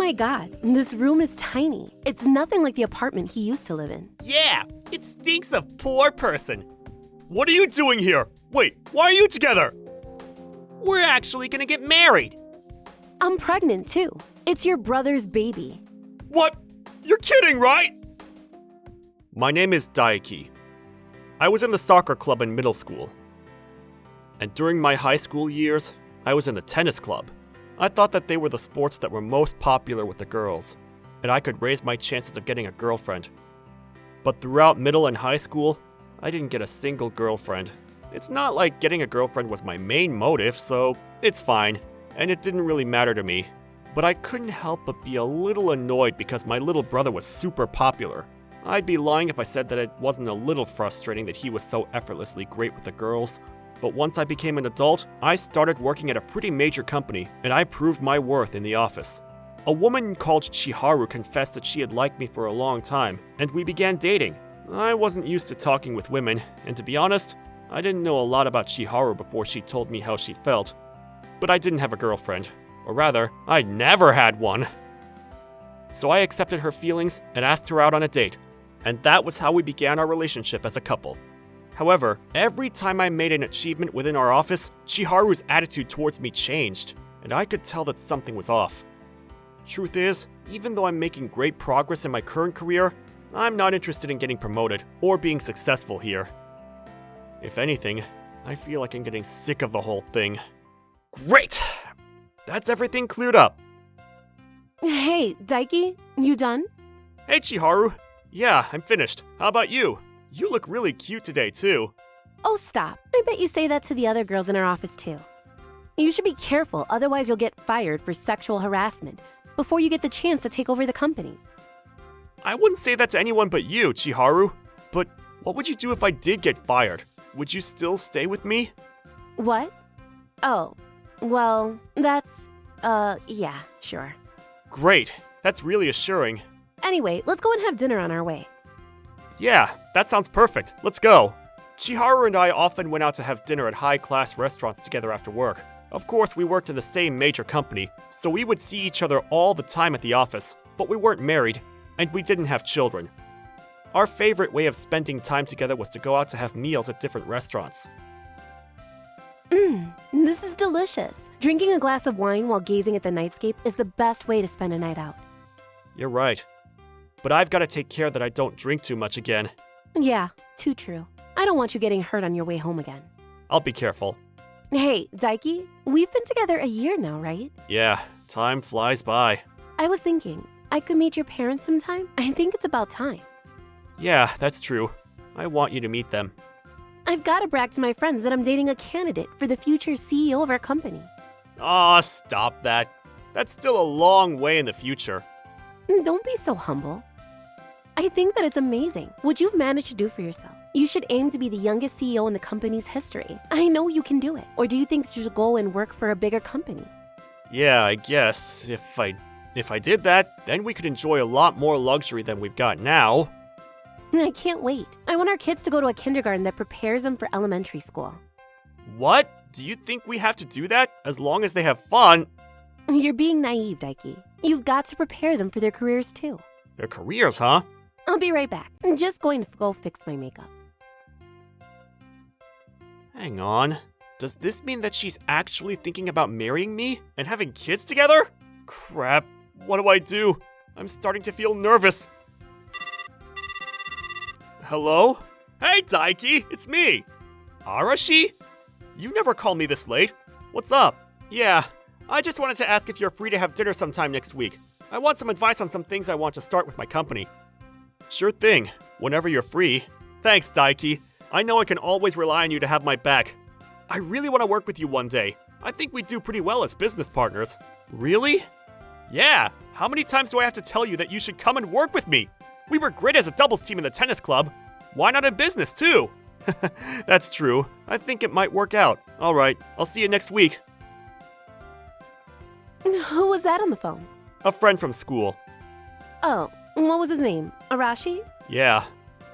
my god, this room is tiny. It's nothing like the apartment he used to live in. Yeah, it stinks of poor person. What are you doing here? Wait, why are you together? We're actually gonna get married. I'm pregnant too. It's your brother's baby. What? You're kidding, right? My name is Daiki. I was in the soccer club in middle school. And during my high school years, I was in the tennis club. I thought that they were the sports that were most popular with the girls, and I could raise my chances of getting a girlfriend. But throughout middle and high school, I didn't get a single girlfriend. It's not like getting a girlfriend was my main motive, so it's fine, and it didn't really matter to me. But I couldn't help but be a little annoyed because my little brother was super popular. I'd be lying if I said that it wasn't a little frustrating that he was so effortlessly great with the girls. But once I became an adult, I started working at a pretty major company, and I proved my worth in the office. A woman called Chiharu confessed that she had liked me for a long time, and we began dating. I wasn't used to talking with women, and to be honest, I didn't know a lot about Chiharu before she told me how she felt. But I didn't have a girlfriend. Or rather, I never had one. So I accepted her feelings and asked her out on a date. And that was how we began our relationship as a couple. However, every time I made an achievement within our office, Chiharu's attitude towards me changed, and I could tell that something was off. Truth is, even though I'm making great progress in my current career, I'm not interested in getting promoted or being successful here. If anything, I feel like I'm getting sick of the whole thing. Great! That's everything cleared up. Hey, Daiki, you done? Hey, Chiharu. Yeah, I'm finished. How about you? You look really cute today, too. Oh, stop. I bet you say that to the other girls in our office, too. You should be careful, otherwise you'll get fired for sexual harassment before you get the chance to take over the company. I wouldn't say that to anyone but you, Chiharu. But what would you do if I did get fired? Would you still stay with me? What? Oh, well, that's, yeah, sure. Great. That's really assuring. Anyway, let's go and have dinner on our way. Yeah, that sounds perfect. Let's go. Chiharu and I often went out to have dinner at high-class restaurants together after work. Of course, we worked in the same major company, so we would see each other all the time at the office, but we weren't married, and we didn't have children. Our favorite way of spending time together was to go out to have meals at different restaurants. This is delicious. Drinking a glass of wine while gazing at the nightscape is the best way to spend a night out. You're right. But I've got to take care that I don't drink too much again. Yeah, too true. I don't want you getting hurt on your way home again. I'll be careful. Hey, Daiki, we've been together a year now, right? Yeah, time flies by. I was thinking, I could meet your parents sometime. I think it's about time. Yeah, that's true. I want you to meet them. I've got to brag to my friends that I'm dating a candidate for the future CEO of our company. Aw, stop that. That's still a long way in the future. Don't be so humble. I think that it's amazing what you've managed to do for yourself. You should aim to be the youngest CEO in the company's history. I know you can do it. Or do you think that you should go and work for a bigger company? Yeah, I guess. If I did that, then we could enjoy a lot more luxury than we've got now. I can't wait. I want our kids to go to a kindergarten that prepares them for elementary school. What? Do you think we have to do that? As long as they have fun? You're being naive, Daiki. You've got to prepare them for their careers too. Their careers, huh? I'll be right back. I'm just going to go fix my makeup. Hang on. Does this mean that she's actually thinking about marrying me and having kids together? Crap. What do I do? I'm starting to feel nervous. Hello? Hey, Daiki, it's me! Arashi? You never call me this late. What's up? Yeah, I just wanted to ask if you're free to have dinner sometime next week. I want some advice on some things I want to start with my company. Sure thing, whenever you're free. Thanks, Daiki. I know I can always rely on you to have my back. I really want to work with you one day. I think we do pretty well as business partners. Really? Yeah, how many times do I have to tell you that you should come and work with me? We were great as a doubles team in the tennis club. Why not in business, too? That's true. I think it might work out. Alright, I'll see you next week. Who was that on the phone? A friend from school. Oh, what was his name? Arashi? Yeah.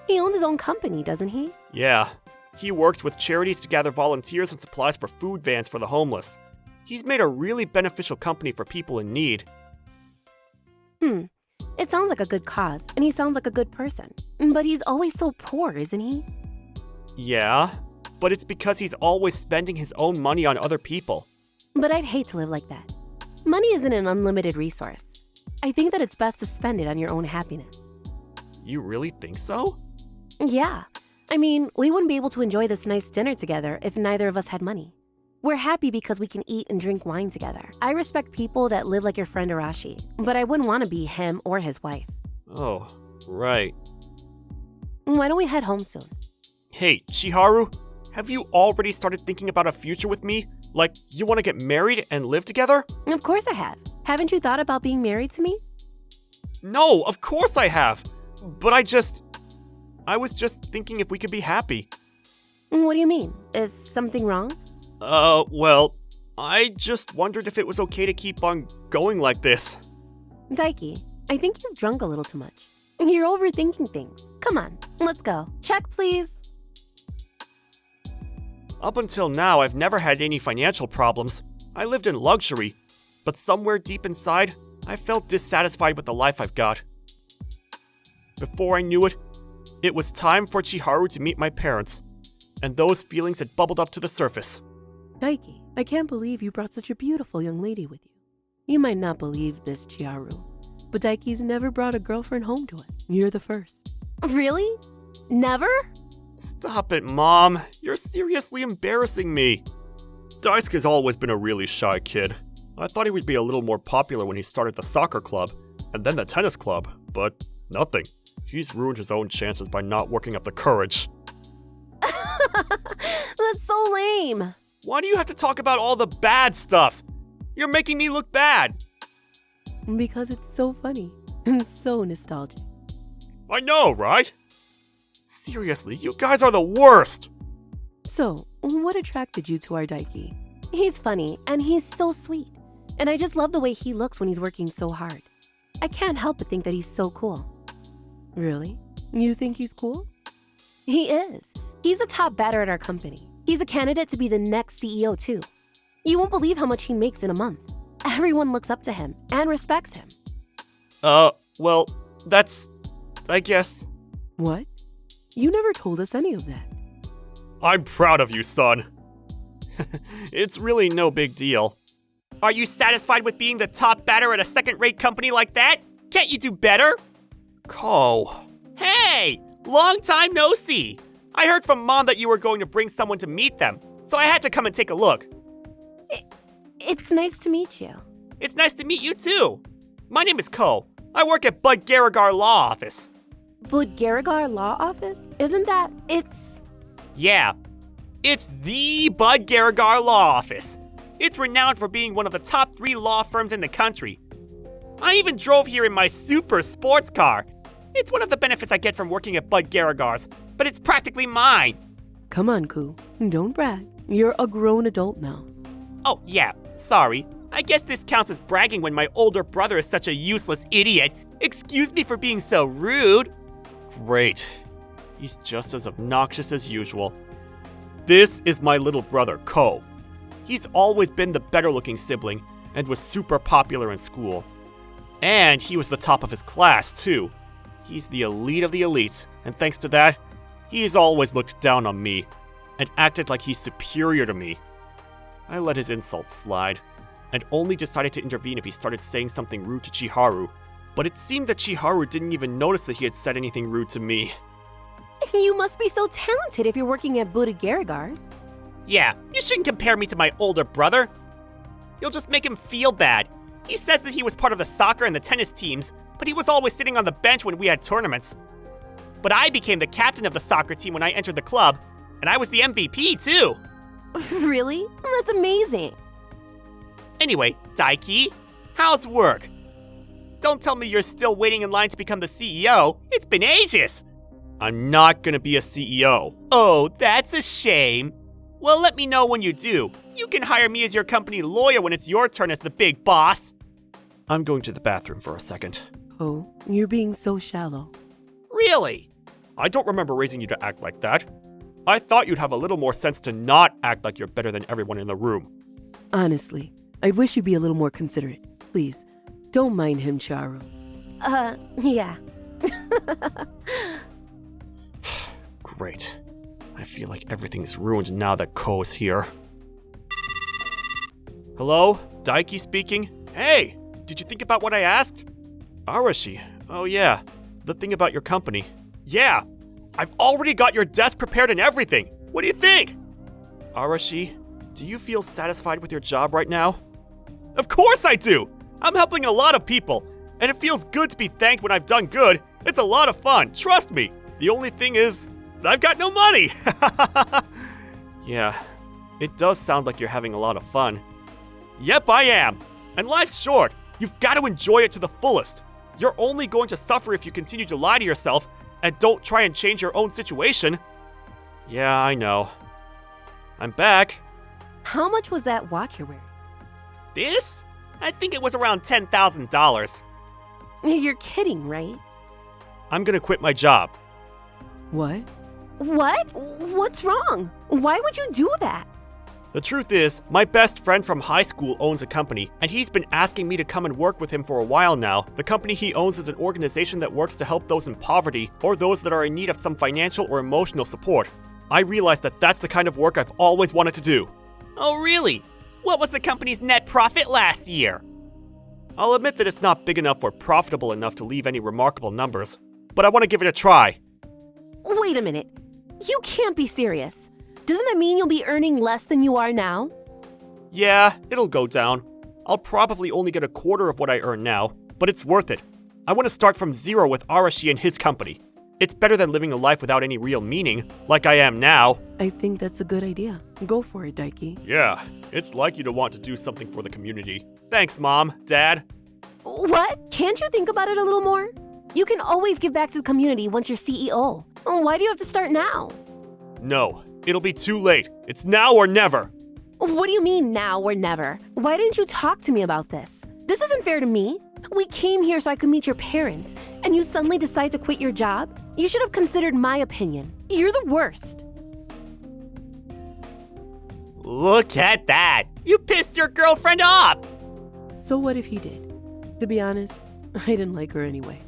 He owns his own company, doesn't he? Yeah. He works with charities to gather volunteers and supplies for food vans for the homeless. He's made a really beneficial company for people in need. It sounds like a good cause, and he sounds like a good person. But he's always so poor, isn't he? Yeah, but it's because he's always spending his own money on other people. But I'd hate to live like that. Money isn't an unlimited resource. I think that it's best to spend it on your own happiness. You really think so? Yeah. I mean, we wouldn't be able to enjoy this nice dinner together if neither of us had money. We're happy because we can eat and drink wine together. I respect people that live like your friend Arashi, but I wouldn't want to be him or his wife. Oh, right. Why don't we head home soon? Hey, Chiharu, have you already started thinking about a future with me? Like, you want to get married and live together? Of course I have. Haven't you thought about being married to me? No, of course I have. But I was just thinking if we could be happy. What do you mean? Is something wrong? Well, I just wondered if it was okay to keep on going like this. Daiki, I think you've drunk a little too much. You're overthinking things. Come on, let's go. Check, please. Up until now, I've never had any financial problems. I lived in luxury. But somewhere deep inside, I felt dissatisfied with the life I've got. Before I knew it, it was time for Chiharu to meet my parents. And those feelings had bubbled up to the surface. Daiki, I can't believe you brought such a beautiful young lady with you. You might not believe this, Chiharu, but Daiki's never brought a girlfriend home to us. You're the first. Really? Never? Stop it, Mom. You're seriously embarrassing me. Daisuke's always been a really shy kid. I thought he would be a little more popular when he started the soccer club, and then the tennis club, but nothing. He's ruined his own chances by not working up the courage. That's so lame. Why do you have to talk about all the bad stuff? You're making me look bad. Because it's so funny and so nostalgic. I know, right? Seriously, you guys are the worst. So, what attracted you to our Daiki? He's funny and he's so sweet. And I just love the way he looks when he's working so hard. I can't help but think that he's so cool. Really? You think he's cool? He is. He's a top batter at our company. He's a candidate to be the next CEO too. You won't believe how much he makes in a month. Everyone looks up to him and respects him. Well, that's... I guess... What? You never told us any of that. I'm proud of you, son. It's really no big deal. Are you satisfied with being the top batter at a second-rate company like that? Can't you do better? Ko. Hey! Long time no see! I heard from Mom that you were going to bring someone to meet them, so I had to come and take a look. It's nice to meet you. It's nice to meet you too. My name is Ko. I work at Bud Garagar Law Office. Bud Garagar Law Office? Isn't that... Yeah. It's the Bud Garagar Law Office. It's renowned for being one of the top 3 law firms in the country. I even drove here in my super sports car. It's one of the benefits I get from working at Bud Garagar's, but it's practically mine. Come on, Ku. Don't brag. You're a grown adult now. Oh, yeah. Sorry. I guess this counts as bragging when my older brother is such a useless idiot. Excuse me for being so rude. Great. He's just as obnoxious as usual. This is my little brother, Ko. He's always been the better-looking sibling and was super popular in school. And he was the top of his class, too. He's the elite of the elites, and thanks to that, he's always looked down on me and acted like he's superior to me. I let his insults slide, and only decided to intervene if he started saying something rude to Chiharu, but it seemed that Chiharu didn't even notice that he had said anything rude to me. You must be so talented if you're working at Buddha Garagar's. Yeah, you shouldn't compare me to my older brother. You'll just make him feel bad. He says that he was part of the soccer and the tennis teams, but he was always sitting on the bench when we had tournaments. But I became the captain of the soccer team when I entered the club, and I was the MVP too. Really? That's amazing. Anyway, Daiki, how's work? Don't tell me you're still waiting in line to become the CEO. It's been ages. I'm not gonna be a CEO. Oh, that's a shame. Well, let me know when you do. You can hire me as your company lawyer when it's your turn as the big boss. I'm going to the bathroom for a second. Oh, you're being so shallow. Really? I don't remember raising you to act like that. I thought you'd have a little more sense to not act like you're better than everyone in the room. Honestly, I wish you'd be a little more considerate. Please, don't mind him, Charu. Yeah. Great. I feel like everything's ruined now that Ko is here. Hello? Daiki speaking? Hey! Did you think about what I asked? Arashi. Oh yeah. The thing about your company. Yeah! I've already got your desk prepared and everything! What do you think? Arashi, do you feel satisfied with your job right now? Of course I do! I'm helping a lot of people, and it feels good to be thanked when I've done good. It's a lot of fun, trust me. The only thing is, I've got no money! Yeah, it does sound like you're having a lot of fun. Yep, I am. And life's short. You've got to enjoy it to the fullest. You're only going to suffer if you continue to lie to yourself and don't try and change your own situation. Yeah, I know. I'm back. How much was that watch you're wearing? This? I think it was around $10,000. You're kidding, right? I'm gonna quit my job. What? What? What's wrong? Why would you do that? The truth is, my best friend from high school owns a company, and he's been asking me to come and work with him for a while now. The company he owns is an organization that works to help those in poverty or those that are in need of some financial or emotional support. I realized that that's the kind of work I've always wanted to do. Oh, really? What was the company's net profit last year? I'll admit that it's not big enough or profitable enough to leave any remarkable numbers, but I want to give it a try. Wait a minute. You can't be serious. Doesn't that mean you'll be earning less than you are now? Yeah, it'll go down. I'll probably only get a quarter of what I earn now, but it's worth it. I want to start from zero with Arashi and his company. It's better than living a life without any real meaning, like I am now. I think that's a good idea. Go for it, Daiki. Yeah, it's like you to want to do something for the community. Thanks, Mom, Dad. What? Can't you think about it a little more? You can always give back to the community once you're CEO. Why do you have to start now? No, it'll be too late. It's now or never. What do you mean now or never? Why didn't you talk to me about this? This isn't fair to me. We came here so I could meet your parents, and you suddenly decide to quit your job? You should have considered my opinion. You're the worst. Look at that! You pissed your girlfriend off! So what if he did? To be honest, I didn't like her anyway.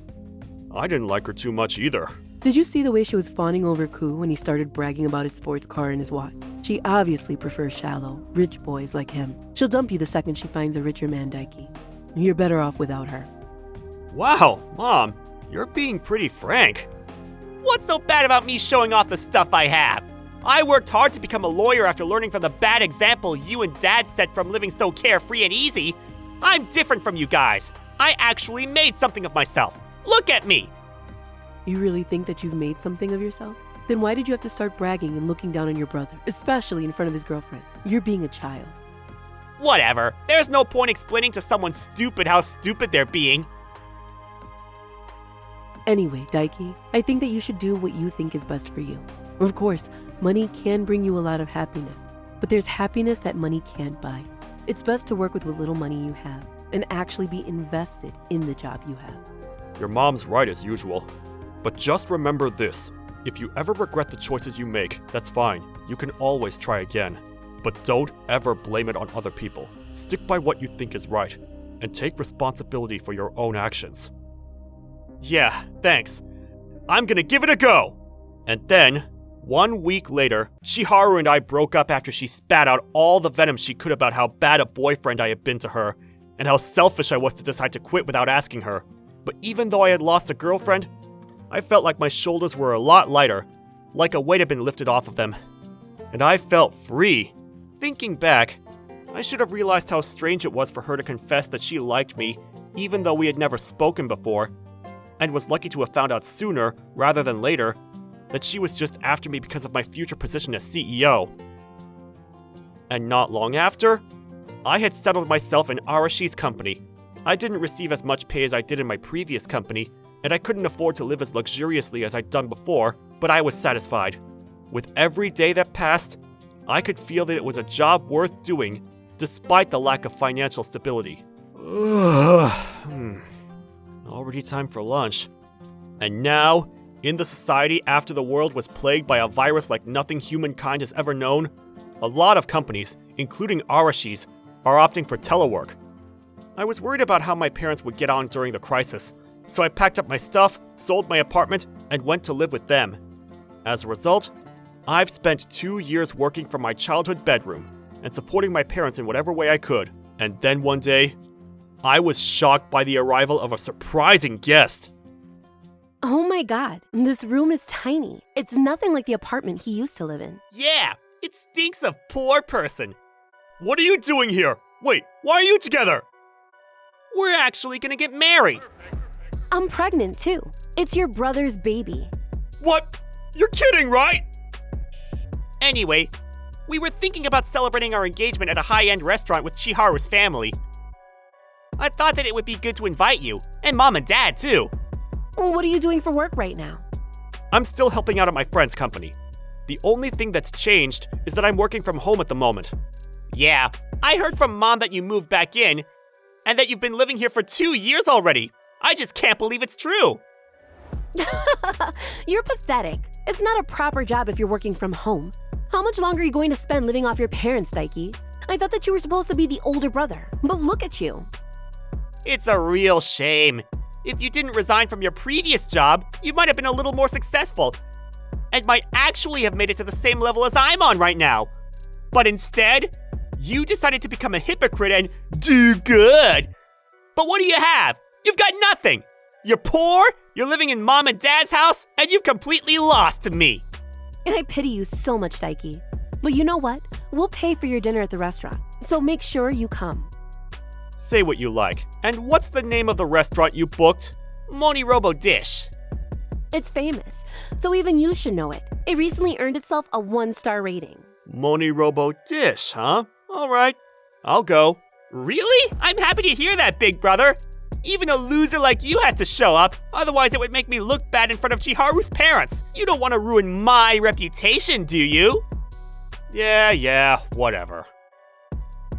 I didn't like her too much either. Did you see the way she was fawning over Ku when he started bragging about his sports car and his watch? She obviously prefers shallow, rich boys like him. She'll dump you the second she finds a richer man, Daiki. You're better off without her. Wow, Mom, you're being pretty frank. What's so bad about me showing off the stuff I have? I worked hard to become a lawyer after learning from the bad example you and Dad set from living so carefree and easy. I'm different from you guys. I actually made something of myself. Look at me! You really think that you've made something of yourself? Then why did you have to start bragging and looking down on your brother, especially in front of his girlfriend? You're being a child. Whatever. There's no point explaining to someone stupid how stupid they're being. Anyway, Daiki, I think that you should do what you think is best for you. Of course, money can bring you a lot of happiness, but there's happiness that money can't buy. It's best to work with what little money you have and actually be invested in the job you have. Your mom's right as usual. But just remember this. If you ever regret the choices you make, that's fine. You can always try again. But don't ever blame it on other people. Stick by what you think is right, and take responsibility for your own actions. Yeah, thanks. I'm gonna give it a go! And then, 1 week later, Chiharu and I broke up after she spat out all the venom she could about how bad a boyfriend I had been to her, and how selfish I was to decide to quit without asking her. But even though I had lost a girlfriend, I felt like my shoulders were a lot lighter, like a weight had been lifted off of them. And I felt free. Thinking back, I should have realized how strange it was for her to confess that she liked me, even though we had never spoken before, and was lucky to have found out sooner, rather than later, that she was just after me because of my future position as CEO. And not long after, I had settled myself in Arashi's company. I didn't receive as much pay as I did in my previous company, and I couldn't afford to live as luxuriously as I'd done before, but I was satisfied. With every day that passed, I could feel that it was a job worth doing, despite the lack of financial stability. Already time for lunch. And now, in the society after the world was plagued by a virus like nothing humankind has ever known, a lot of companies, including Arashi's, are opting for telework. I was worried about how my parents would get on during the crisis, So I packed up my stuff, sold my apartment, and went to live with them. As a result, I've spent 2 years working from my childhood bedroom and supporting my parents in whatever way I could. And then one day, I was shocked by the arrival of a surprising guest. Oh my god, this room is tiny. It's nothing like the apartment he used to live in. Yeah, it stinks of poor person. What are you doing here? Wait, why are you together? We're actually gonna get married. I'm pregnant too. It's your brother's baby. What? You're kidding, right? Anyway, we were thinking about celebrating our engagement at a high-end restaurant with Chiharu's family. I thought that it would be good to invite you, and Mom and Dad too. What are you doing for work right now? I'm still helping out at my friend's company. The only thing that's changed is that I'm working from home at the moment. Yeah, I heard from Mom that you moved back in, and that you've been living here for 2 years already. I just can't believe it's true. You're pathetic. It's not a proper job if you're working from home. How much longer are you going to spend living off your parents, Daiki? I thought that you were supposed to be the older brother, but look at you. It's a real shame. If you didn't resign from your previous job, you might have been a little more successful, and might actually have made it to the same level as I'm on right now. But instead, you decided to become a hypocrite and do good. But what do you have? You've got nothing. You're poor, you're living in Mom and Dad's house, and you've completely lost to me. And I pity you so much, Daiki. But you know what? We'll pay for your dinner at the restaurant, so make sure you come. Say what you like. And what's the name of the restaurant you booked? MoniRobo Dish. It's famous, so even you should know it. It recently earned itself a 1-star rating. MoniRobo Dish, huh? Alright, I'll go. Really? I'm happy to hear that, big brother. Even a loser like you has to show up, otherwise it would make me look bad in front of Chiharu's parents. You don't want to ruin my reputation, do you? Yeah, whatever.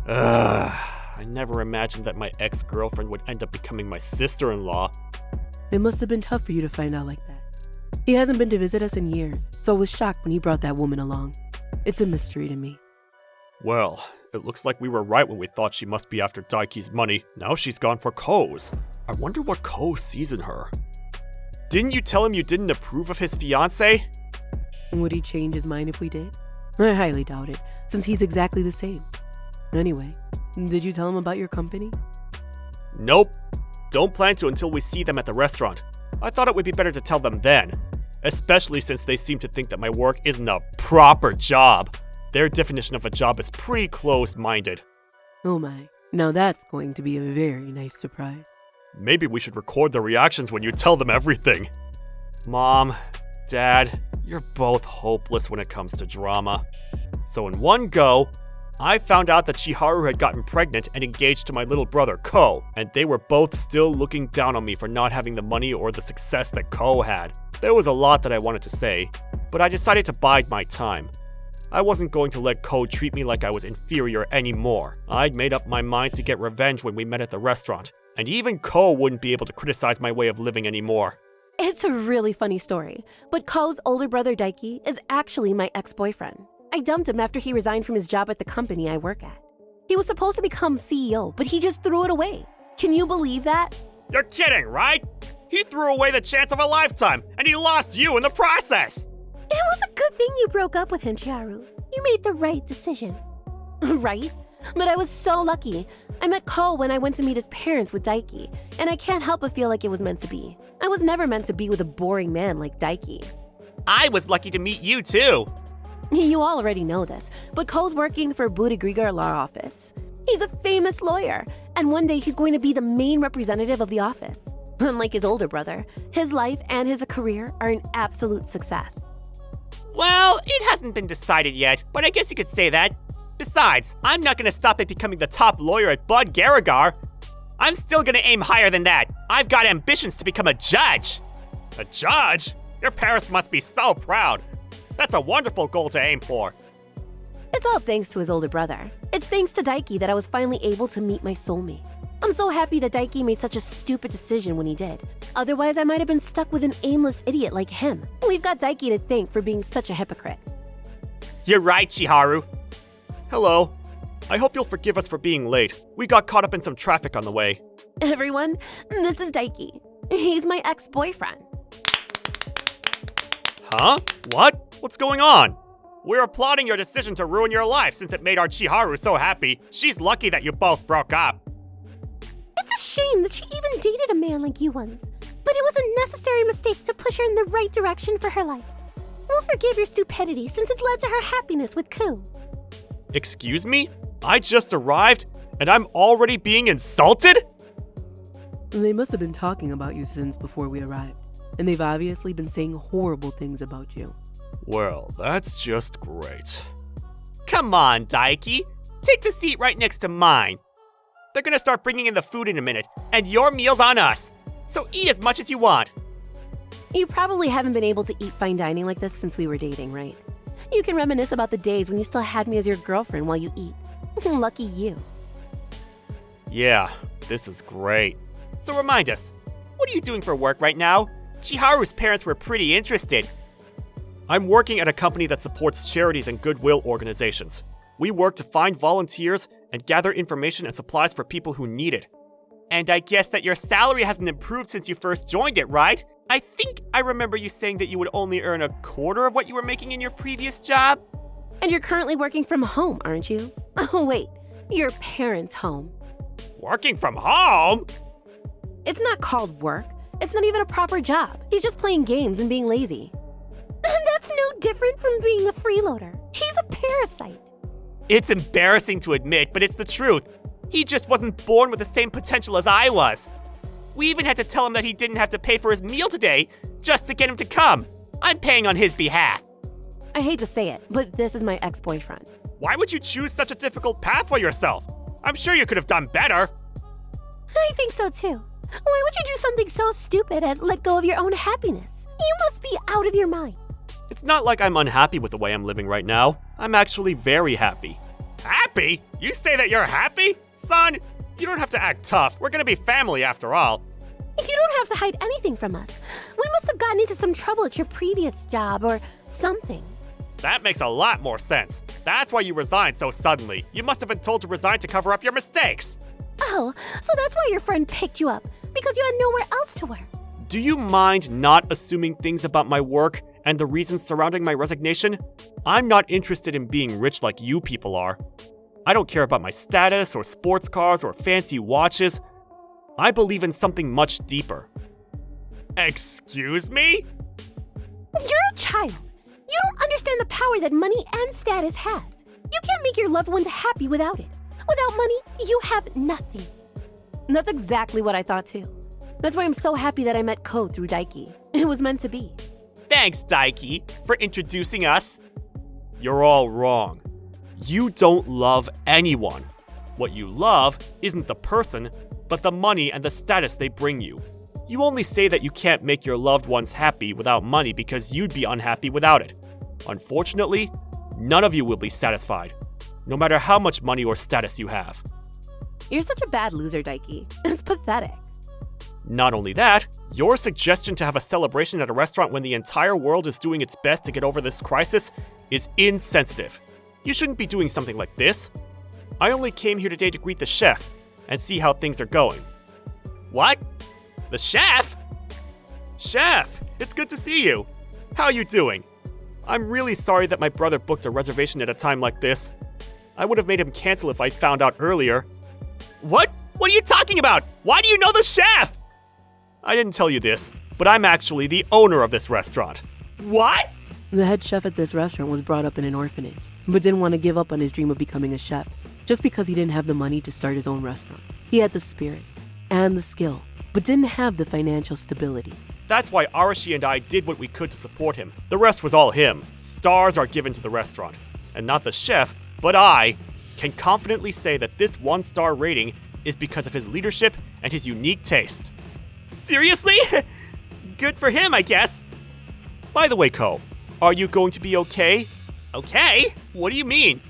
I never imagined that my ex-girlfriend would end up becoming my sister-in-law. It must have been tough for you to find out like that. He hasn't been to visit us in years, so I was shocked when he brought that woman along. It's a mystery to me. Well, it looks like we were right when we thought she must be after Daiki's money. Now she's gone for Ko's. I wonder what Ko sees in her. Didn't you tell him you didn't approve of his fiancée? Would he change his mind if we did? I highly doubt it, since he's exactly the same. Anyway, did you tell him about your company? Nope. Don't plan to until we see them at the restaurant. I thought it would be better to tell them then. Especially since they seem to think that my work isn't a proper job. Their definition of a job is pretty closed-minded. Oh my, now that's going to be a very nice surprise. Maybe we should record the reactions when you tell them everything. Mom, Dad, you're both hopeless when it comes to drama. So in one go, I found out that Chiharu had gotten pregnant and engaged to my little brother, Ko, and they were both still looking down on me for not having the money or the success that Ko had. There was a lot that I wanted to say, but I decided to bide my time. I wasn't going to let Ko treat me like I was inferior anymore. I'd made up my mind to get revenge when we met at the restaurant, and even Ko wouldn't be able to criticize my way of living anymore. It's a really funny story, but Ko's older brother Daiki is actually my ex-boyfriend. I dumped him after he resigned from his job at the company I work at. He was supposed to become CEO, but he just threw it away. Can you believe that? You're kidding, right? He threw away the chance of a lifetime, and he lost you in the process! It was a good thing you broke up with him, Chiharu. You made the right decision. Right? But I was so lucky. I met Ko when I went to meet his parents with Daiki, and I can't help but feel like it was meant to be. I was never meant to be with a boring man like Daiki. I was lucky to meet you too! You all already know this, but Ko's working for Budagrigar Law Office. He's a famous lawyer, and one day he's going to be the main representative of the office. Unlike his older brother, his life and his career are an absolute success. Well, it hasn't been decided yet, but I guess you could say that. Besides, I'm not gonna stop at becoming the top lawyer at Bud Garagar. I'm still gonna aim higher than that. I've got ambitions to become a judge. A judge? Your parents must be so proud. That's a wonderful goal to aim for. It's all thanks to his older brother. It's thanks to Daiki that I was finally able to meet my soulmate. I'm so happy that Daiki made such a stupid decision when he did. Otherwise, I might have been stuck with an aimless idiot like him. We've got Daiki to thank for being such a hypocrite. You're right, Chiharu. Hello. I hope you'll forgive us for being late. We got caught up in some traffic on the way. Everyone, this is Daiki. He's my ex-boyfriend. Huh? What? What's going on? We're applauding your decision to ruin your life since it made our Chiharu so happy. She's lucky that you both broke up. It's a shame that she even dated a man like you once. But it was a necessary mistake to push her in the right direction for her life. We'll forgive your stupidity since it led to her happiness with Ku. Excuse me? I just arrived and I'm already being insulted? They must have been talking about you since before we arrived, and they've obviously been saying horrible things about you. Well, that's just great. Come on, Daiki. Take the seat right next to mine. They're gonna start bringing in the food in a minute, and your meal's on us. So eat as much as you want. You probably haven't been able to eat fine dining like this since we were dating, right? You can reminisce about the days when you still had me as your girlfriend while you eat. Lucky you. Yeah, this is great. So remind us, what are you doing for work right now? Chiharu's parents were pretty interested. I'm working at a company that supports charities and goodwill organizations. We work to find volunteers and gather information and supplies for people who need it. And I guess that your salary hasn't improved since you first joined it, right? I think I remember you saying that you would only earn a quarter of what you were making in your previous job. And you're currently working from home, aren't you? Oh, wait. Your parents' home. Working from home? It's not called work. It's not even a proper job. He's just playing games and being lazy. That's no different from being a freeloader. He's a parasite. It's embarrassing to admit, but it's the truth. He just wasn't born with the same potential as I was. We even had to tell him that he didn't have to pay for his meal today just to get him to come. I'm paying on his behalf. I hate to say it, but this is my ex-boyfriend. Why would you choose such a difficult path for yourself? I'm sure you could have done better. I think so too. Why would you do something so stupid as let go of your own happiness? You must be out of your mind. It's not like I'm unhappy with the way I'm living right now. I'm actually very happy. Happy? You say that you're happy? Son, you don't have to act tough. We're gonna be family after all. You don't have to hide anything from us. We must have gotten into some trouble at your previous job or something. That makes a lot more sense. That's why you resigned so suddenly. You must have been told to resign to cover up your mistakes. Oh, so that's why your friend picked you up, because you had nowhere else to work. Do you mind not assuming things about my work and the reasons surrounding my resignation? I'm not interested in being rich like you people are. I don't care about my status or sports cars or fancy watches. I believe in something much deeper. Excuse me? You're a child. You don't understand the power that money and status has. You can't make your loved ones happy without it. Without money, you have nothing. And that's exactly what I thought too. That's why I'm so happy that I met Ko through Daiki. It was meant to be. Thanks, Daiki, for introducing us. You're all wrong. You don't love anyone. What you love isn't the person, but the money and the status they bring you. You only say that you can't make your loved ones happy without money because you'd be unhappy without it. Unfortunately, none of you will be satisfied, no matter how much money or status you have. You're such a bad loser, Daiki. It's pathetic. Not only that, your suggestion to have a celebration at a restaurant when the entire world is doing its best to get over this crisis is insensitive. You shouldn't be doing something like this. I only came here today to greet the chef and see how things are going. What? The chef? Chef, it's good to see you. How are you doing? I'm really sorry that my brother booked a reservation at a time like this. I would have made him cancel if I'd found out earlier. What? What are you talking about? Why do you know the chef? I didn't tell you this, but I'm actually the owner of this restaurant. What? The head chef at this restaurant was brought up in an orphanage, but didn't want to give up on his dream of becoming a chef, just because he didn't have the money to start his own restaurant. He had the spirit and the skill, but didn't have the financial stability. That's why Arashi and I did what we could to support him. The rest was all him. Stars are given to the restaurant. And not the chef, but I can confidently say that this 1-star rating is because of his leadership and his unique taste. Seriously? Good for him, I guess. By the way, Ko, are you going to be okay? Okay? What do you mean?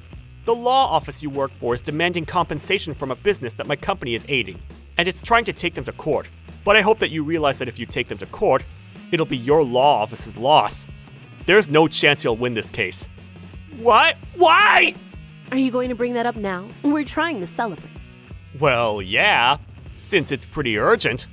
The law office you work for is demanding compensation from a business that my company is aiding, and it's trying to take them to court. But I hope that you realize that if you take them to court, it'll be your law office's loss. There's no chance you'll win this case. What? Why? Are you going to bring that up now? We're trying to celebrate. Well, yeah, since it's pretty urgent.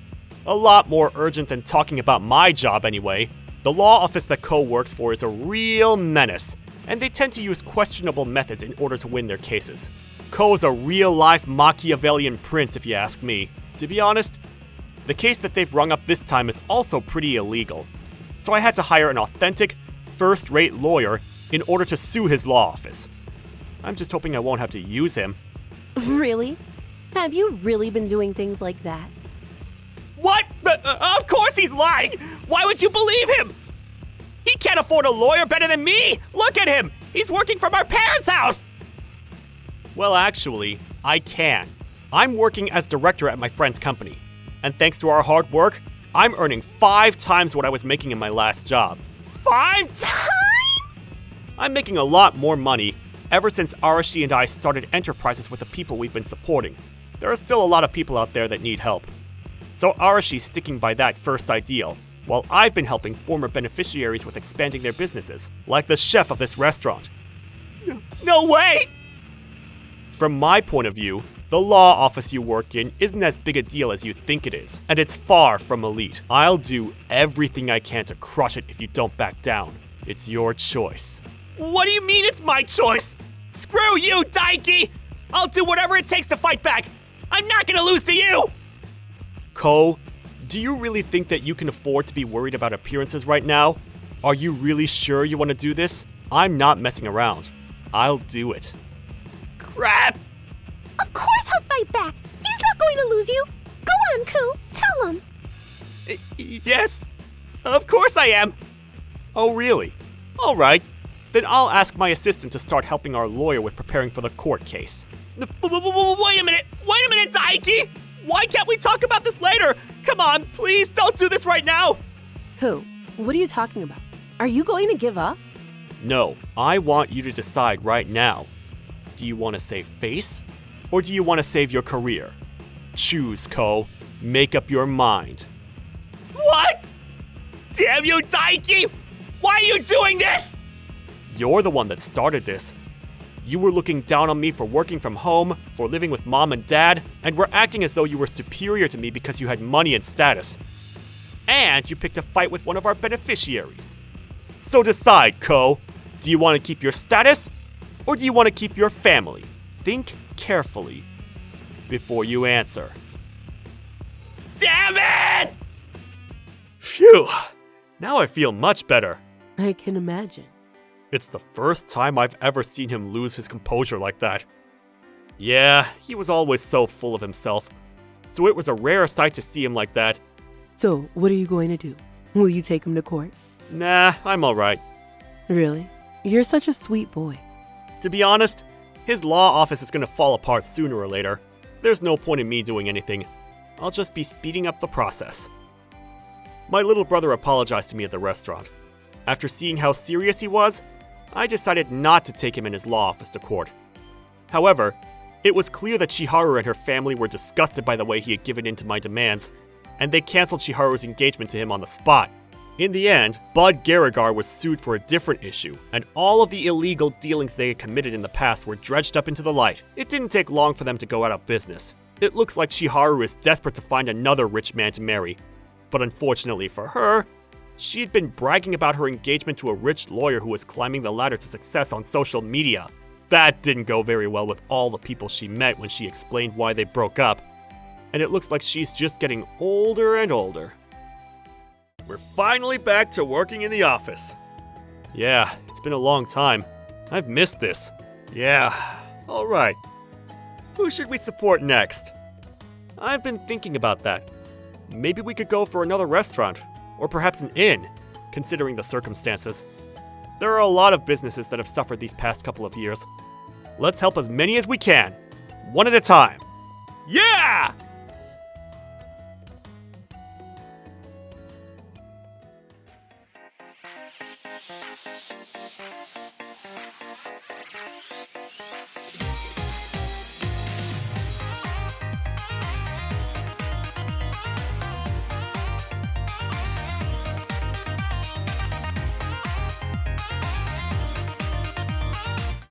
A lot more urgent than talking about my job anyway. The law office that Ko works for is a real menace, and they tend to use questionable methods in order to win their cases. Ko is a real-life Machiavellian prince, if you ask me. To be honest, the case that they've rung up this time is also pretty illegal. So I had to hire an authentic, first-rate lawyer in order to sue his law office. I'm just hoping I won't have to use him. Really? Have you really been doing things like that? What? Of course he's lying! Why would you believe him? He can't afford a lawyer better than me! Look at him! He's working from our parents' house! Well, actually, I can. I'm working as director at my friend's company. And thanks to our hard work, I'm earning 5 times what I was making in my last job. 5 times?! I'm making a lot more money ever since Arashi and I started enterprises with the people we've been supporting. There are still a lot of people out there that need help. So Arashi's sticking by that first ideal, while I've been helping former beneficiaries with expanding their businesses, like the chef of this restaurant. No way! From my point of view, the law office you work in isn't as big a deal as you think it is, and it's far from elite. I'll do everything I can to crush it if you don't back down. It's your choice. What do you mean it's my choice? Screw you, Daiki! I'll do whatever it takes to fight back! I'm not gonna lose to you! Ko, do you really think that you can afford to be worried about appearances right now? Are you really sure you want to do this? I'm not messing around. I'll do it. Crap! Of course he'll fight back! He's not going to lose you! Go on, Ku! Tell him! Yes, of course I am! Oh, really? Alright. Then I'll ask my assistant to start helping our lawyer with preparing for the court case. Wait a minute! Wait a minute, Daiki! Why can't we talk about this later? Come on, please don't do this right now! Who? What are you talking about? Are you going to give up? No, I want you to decide right now. Do you want to save face? Or do you want to save your career? Choose, Ko. Make up your mind. What? Damn you, Daiki! Why are you doing this? You're the one that started this. You were looking down on me for working from home, for living with mom and dad, and were acting as though you were superior to me because you had money and status. And you picked a fight with one of our beneficiaries. So decide, Ko. Do you want to keep your status, or do you want to keep your family? Think carefully before you answer. Damn it! Phew. Now I feel much better. I can imagine. It's the first time I've ever seen him lose his composure like that. Yeah, he was always so full of himself, so it was a rare sight to see him like that. So, what are you going to do? Will you take him to court? Nah, I'm alright. Really? You're such a sweet boy. To be honest, his law office is gonna fall apart sooner or later. There's no point in me doing anything. I'll just be speeding up the process. My little brother apologized to me at the restaurant. After seeing how serious he was, I decided not to take him and his law office to court. However, it was clear that Chiharu and her family were disgusted by the way he had given in to my demands, and they canceled Chiharu's engagement to him on the spot. In the end, Bud Garagar was sued for a different issue, and all of the illegal dealings they had committed in the past were dredged up into the light. It didn't take long for them to go out of business. It looks like Chiharu is desperate to find another rich man to marry, but unfortunately for her, she'd been bragging about her engagement to a rich lawyer who was climbing the ladder to success on social media. That didn't go very well with all the people she met when she explained why they broke up, and it looks like she's just getting older and older. We're finally back to working in the office. Yeah, it's been a long time. I've missed this. Yeah, alright. Who should we support next? I've been thinking about that. Maybe we could go for another restaurant, or perhaps an inn, considering the circumstances. There are a lot of businesses that have suffered these past couple of years. Let's help as many as we can, one at a time. Yeah!